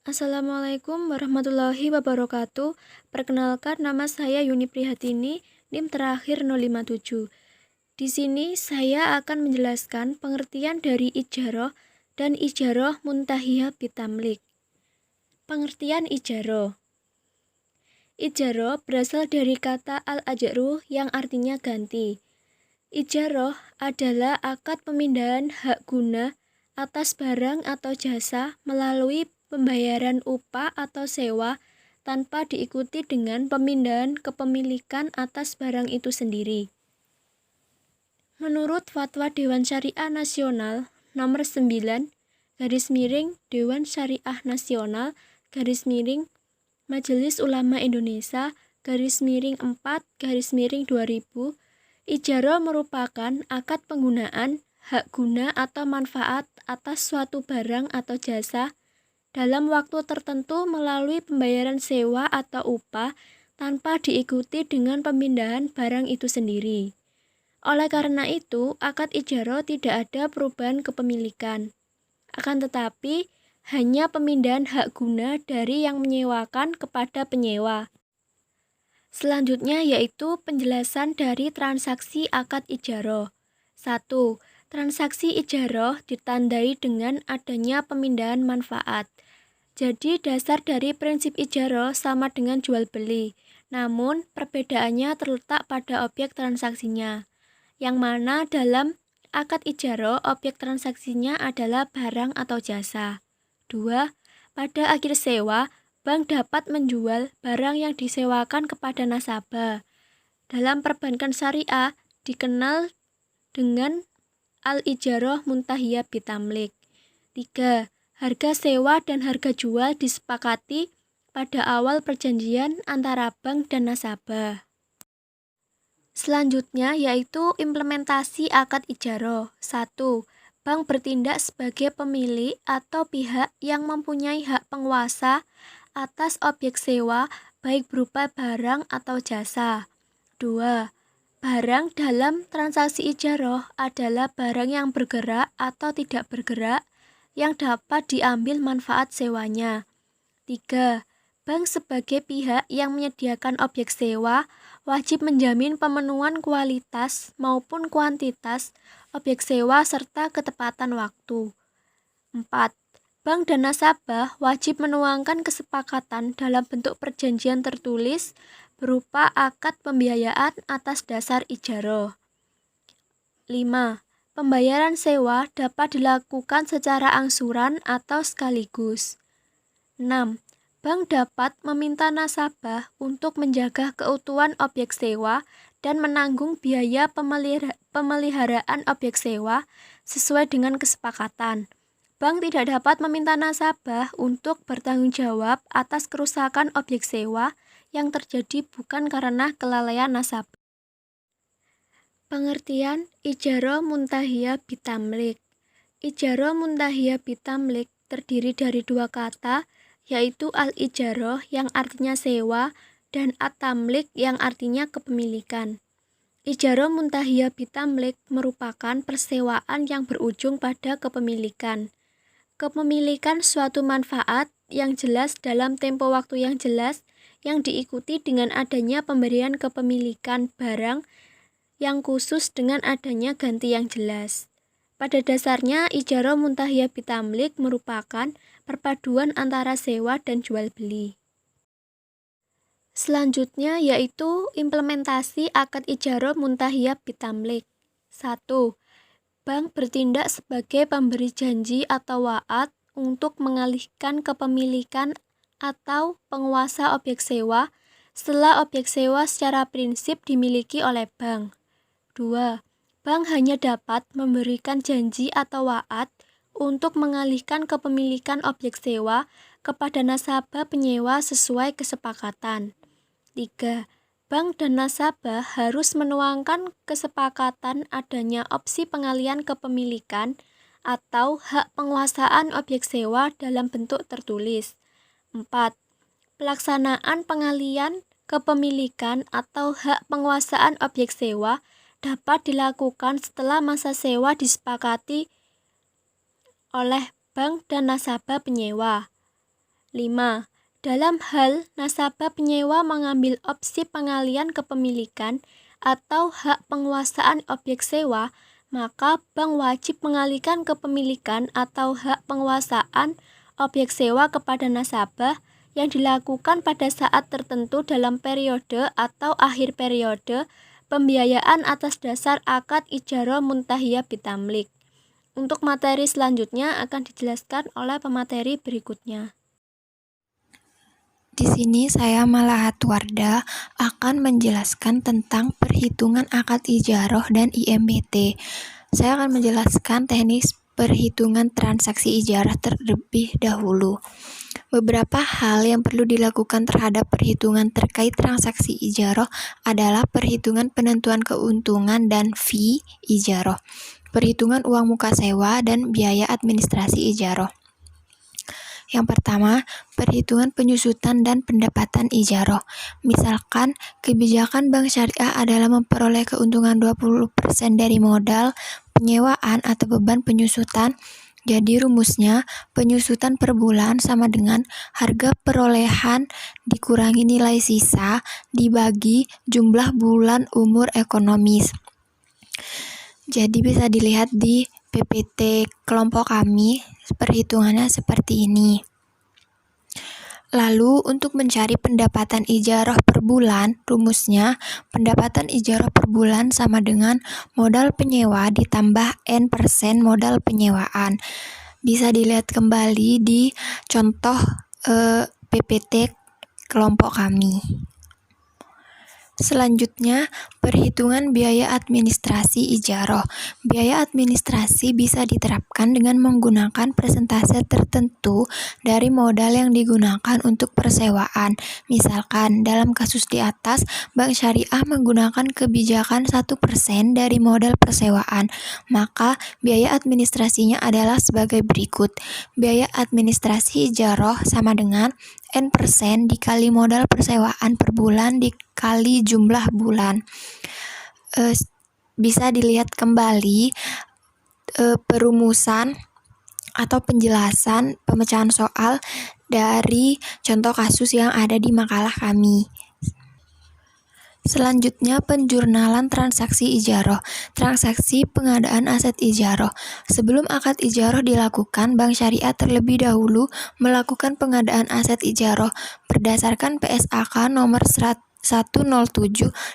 Assalamualaikum warahmatullahi wabarakatuh. Perkenalkan, nama saya Yuni Prihatini, NIM terakhir 057. Di sini saya akan menjelaskan pengertian dari ijaroh dan ijaroh muntahiyah bitamlik. Pengertian ijaroh. Ijaroh berasal dari kata al-ajru yang artinya ganti. Ijaroh adalah akad pemindahan hak guna atas barang atau jasa melalui pembayaran upah atau sewa tanpa diikuti dengan pemindahan kepemilikan atas barang itu sendiri. Menurut Fatwa Dewan Syariah Nasional nomor 9 Dewan Syariah Nasional Majelis Ulama Indonesia 4 2000, ijaroh merupakan akad penggunaan hak guna atau manfaat atas suatu barang atau jasa dalam waktu tertentu melalui pembayaran sewa atau upah tanpa diikuti dengan pemindahan barang itu sendiri. Oleh karena itu, akad ijaroh tidak ada perubahan kepemilikan. Akan tetapi, hanya pemindahan hak guna dari yang menyewakan kepada penyewa. Selanjutnya yaitu penjelasan dari transaksi akad ijaroh. 1. Transaksi ijaroh ditandai dengan adanya pemindahan manfaat. Jadi dasar dari prinsip ijaroh sama dengan jual beli, namun perbedaannya terletak pada objek transaksinya, yang mana dalam akad ijaroh objek transaksinya adalah barang atau jasa. 2. Pada akhir sewa, bank dapat menjual barang yang disewakan kepada nasabah. Dalam perbankan syariah dikenal dengan al-ijaroh muntahiyah bitamlik. 3. Harga sewa dan harga jual disepakati pada awal perjanjian antara bank dan nasabah. Selanjutnya yaitu implementasi akad ijaroh. 1. Bank bertindak sebagai pemilik atau pihak yang mempunyai hak penguasa atas objek sewa baik berupa barang atau jasa. 2. Barang dalam transaksi ijaroh adalah barang yang bergerak atau tidak bergerak yang dapat diambil manfaat sewanya. 3. Bank sebagai pihak yang menyediakan objek sewa wajib menjamin pemenuhan kualitas maupun kuantitas objek sewa serta ketepatan waktu. 4. Bank dan nasabah wajib menuangkan kesepakatan dalam bentuk perjanjian tertulis berupa akad pembiayaan atas dasar ijaroh. 5. Pembayaran sewa dapat dilakukan secara angsuran atau sekaligus. 6. Bank dapat meminta nasabah untuk menjaga keutuhan objek sewa dan menanggung biaya pemeliharaan objek sewa sesuai dengan kesepakatan. Bank tidak dapat meminta nasabah untuk bertanggung jawab atas kerusakan objek sewa yang terjadi bukan karena kelalaian nasabah. Pengertian ijaroh muntahiyah bitamlik. Ijaroh muntahiyah bitamlik terdiri dari dua kata, yaitu al-ijaroh yang artinya sewa dan at-tamlik yang artinya kepemilikan. Ijaroh muntahiyah bitamlik merupakan persewaan yang berujung pada kepemilikan. Kepemilikan suatu manfaat yang jelas dalam tempo waktu yang jelas yang diikuti dengan adanya pemberian kepemilikan barang yang khusus dengan adanya ganti yang jelas. Pada dasarnya, ijaroh muntahiyah bitamlik merupakan perpaduan antara sewa dan jual beli. Selanjutnya yaitu implementasi akad ijaroh muntahiyah bitamlik. 1. Bank bertindak sebagai pemberi janji atau wa'ad untuk mengalihkan kepemilikan atau penguasa objek sewa setelah objek sewa secara prinsip dimiliki oleh bank. 2. Bank hanya dapat memberikan janji atau wa'ad untuk mengalihkan kepemilikan objek sewa kepada nasabah penyewa sesuai kesepakatan. 3. Bank dan nasabah harus menuangkan kesepakatan adanya opsi pengalihan kepemilikan atau hak penguasaan objek sewa dalam bentuk tertulis. 4. Pelaksanaan pengalihan kepemilikan atau hak penguasaan objek sewa dapat dilakukan setelah masa sewa disepakati oleh bank dan nasabah penyewa. 5. Dalam hal nasabah penyewa mengambil opsi pengalihan kepemilikan atau hak penguasaan objek sewa, maka bank wajib mengalihkan kepemilikan atau hak penguasaan objek sewa kepada nasabah yang dilakukan pada saat tertentu dalam periode atau akhir periode pembiayaan atas dasar akad ijarah muntahiyah bitamlik. Untuk materi selanjutnya akan dijelaskan oleh pemateri berikutnya. Di sini saya Malahatwarda akan menjelaskan tentang perhitungan akad ijarah dan IMBT. Saya akan menjelaskan teknis perhitungan transaksi ijarah terlebih dahulu. Beberapa hal yang perlu dilakukan terhadap perhitungan terkait transaksi ijarah adalah perhitungan penentuan keuntungan dan fee ijarah, perhitungan uang muka sewa, dan biaya administrasi ijarah. Yang pertama, perhitungan penyusutan dan pendapatan ijarah. Misalkan, kebijakan bank syariah adalah memperoleh keuntungan 20% dari modal penyewaan atau beban penyusutan. Jadi rumusnya, penyusutan per bulan sama dengan harga perolehan dikurangi nilai sisa dibagi jumlah bulan umur ekonomis. Jadi bisa dilihat di PPT kelompok kami, perhitungannya seperti ini. Lalu untuk mencari pendapatan ijarah per bulan, rumusnya pendapatan ijarah per bulan sama dengan modal penyewa ditambah N% modal penyewaan. Bisa dilihat kembali di contoh PPT kelompok kami. Selanjutnya, perhitungan biaya administrasi ijarah. Biaya administrasi bisa diterapkan dengan menggunakan persentase tertentu dari modal yang digunakan untuk persewaan. Misalkan, dalam kasus di atas, Bank Syariah menggunakan kebijakan 1% dari modal persewaan, maka biaya administrasinya adalah sebagai berikut. Biaya administrasi ijarah sama dengan N% dikali modal persewaan per bulan dikali jumlah bulan. Bisa dilihat kembali perumusan atau penjelasan pemecahan soal dari contoh kasus yang ada di makalah kami. Selanjutnya, penjurnalan transaksi ijarah. Transaksi pengadaan aset ijarah. Sebelum akad ijarah dilakukan, Bank Syariah terlebih dahulu melakukan pengadaan aset ijarah. Berdasarkan PSAK nomor 107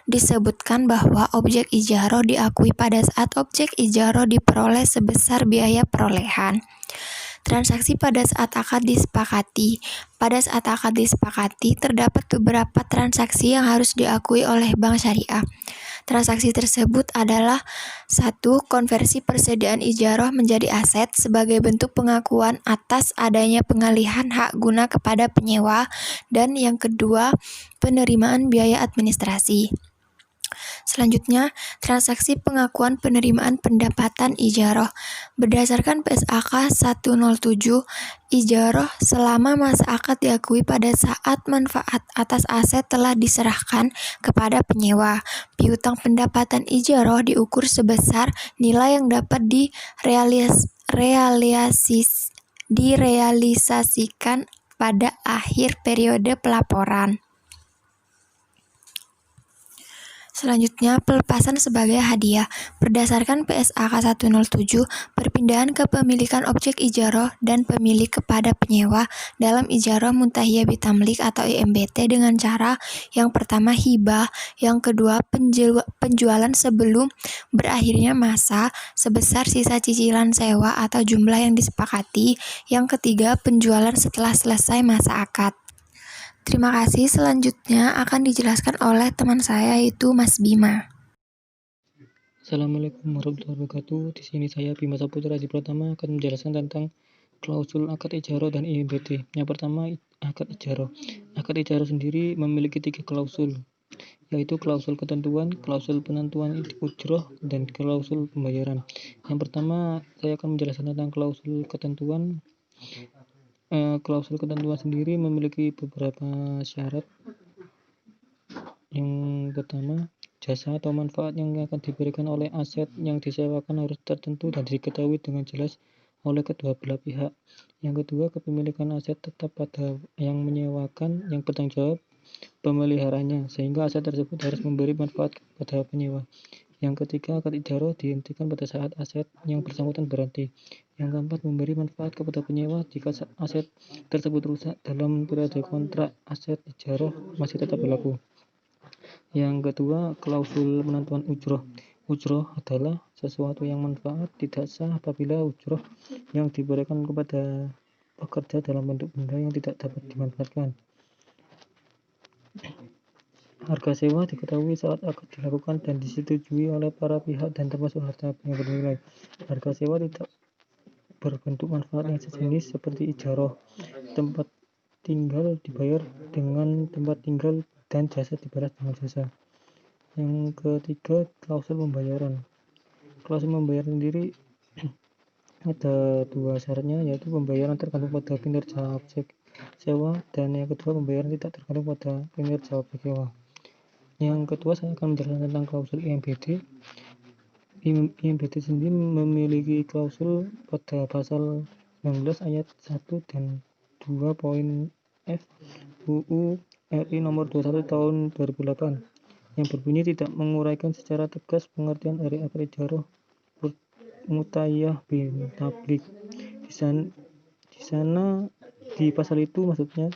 disebutkan bahwa objek ijarah diakui pada saat objek ijarah diperoleh sebesar biaya perolehan. Transaksi pada saat akad disepakati. Pada saat akad disepakati, terdapat beberapa transaksi yang harus diakui oleh Bank Syariah. Transaksi tersebut adalah 1. Konversi persediaan ijarah menjadi aset sebagai bentuk pengakuan atas adanya pengalihan hak guna kepada penyewa, dan yang kedua, penerimaan biaya administrasi. Selanjutnya, transaksi pengakuan penerimaan pendapatan ijarah. Berdasarkan PSAK 107, ijarah selama masa akad diakui pada saat manfaat atas aset telah diserahkan kepada penyewa. Piutang pendapatan ijarah diukur sebesar nilai yang dapat direalisasikan pada akhir periode pelaporan. Selanjutnya, pelepasan sebagai hadiah. Berdasarkan PSAK 107, perpindahan kepemilikan objek ijarah dan pemilik kepada penyewa dalam ijarah muntahiyah bitamlik atau IMBT dengan cara yang pertama hibah, yang kedua penjualan sebelum berakhirnya masa sebesar sisa cicilan sewa atau jumlah yang disepakati, yang ketiga penjualan setelah selesai masa akad. Terima kasih. Selanjutnya akan dijelaskan oleh teman saya, yaitu Mas Bima. Assalamualaikum warahmatullahi wabarakatuh. Di sini saya Bima Saputra Haji Pratama akan menjelaskan tentang klausul akad ijarah dan IMBT. Yang pertama, akad ijarah. Akad ijarah sendiri memiliki 3 klausul, yaitu klausul ketentuan, klausul penentuan ujroh, dan klausul pembayaran. Yang pertama, saya akan menjelaskan tentang klausul ketentuan. Klausul ketentuan sendiri memiliki beberapa syarat. Yang pertama, jasa atau manfaat yang akan diberikan oleh aset yang disewakan harus tertentu dan diketahui dengan jelas oleh kedua belah pihak. Yang kedua, kepemilikan aset tetap pada yang menyewakan yang bertanggung jawab pemeliharanya, sehingga aset tersebut harus memberi manfaat kepada penyewa. Yang ketiga, akad ijarah dihentikan pada saat aset yang bersangkutan berhenti. Yang keempat, memberi manfaat kepada penyewa jika aset tersebut rusak dalam periode kontrak aset ijarah masih tetap berlaku. Yang kedua, klausul penentuan ujroh. Ujroh adalah sesuatu yang manfaat tidak sah apabila ujroh yang diberikan kepada pekerja dalam bentuk benda yang tidak dapat dimanfaatkan. Harga sewa diketahui saat akad dilakukan dan disetujui oleh para pihak dan termasuk harta yang bernilai. Harga sewa tidak berbentuk manfaat yang sejenis seperti ijarah. Tempat tinggal dibayar dengan tempat tinggal dan jasa dibalas dengan jasa. Yang ketiga, klausul pembayaran. Klausul pembayaran sendiri ada dua syaratnya, yaitu pembayaran tergantung pada kinerja objek sewa dan yang kedua pembayaran tidak tergantung pada kinerja objek sewa. Yang kedua, saya akan menjelaskan tentang klausul IMBD. IMBD sendiri memiliki klausul pada pasal 19 ayat 1 dan 2 poin F UU RI nomor 21 tahun 2008 yang berbunyi tidak menguraikan secara tegas pengertian dari akad ijarah mutayyah bin tablik. Di pasal itu maksudnya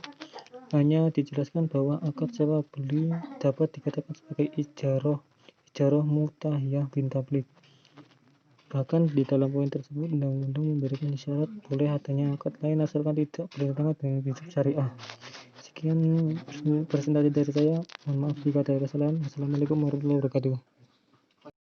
hanya dijelaskan bahwa akad sewa beli dapat dikatakan sebagai ijarah mutayyah bin tablik. Bahkan di dalam poin tersebut, undang-undang memberikan syarat boleh adanya akad lain asalkan tidak bertentangan dengan prinsip syariah. Sekian presentasi dari saya. Mohon maaf jika ada kesalahan. Wassalamualaikum warahmatullahi wabarakatuh.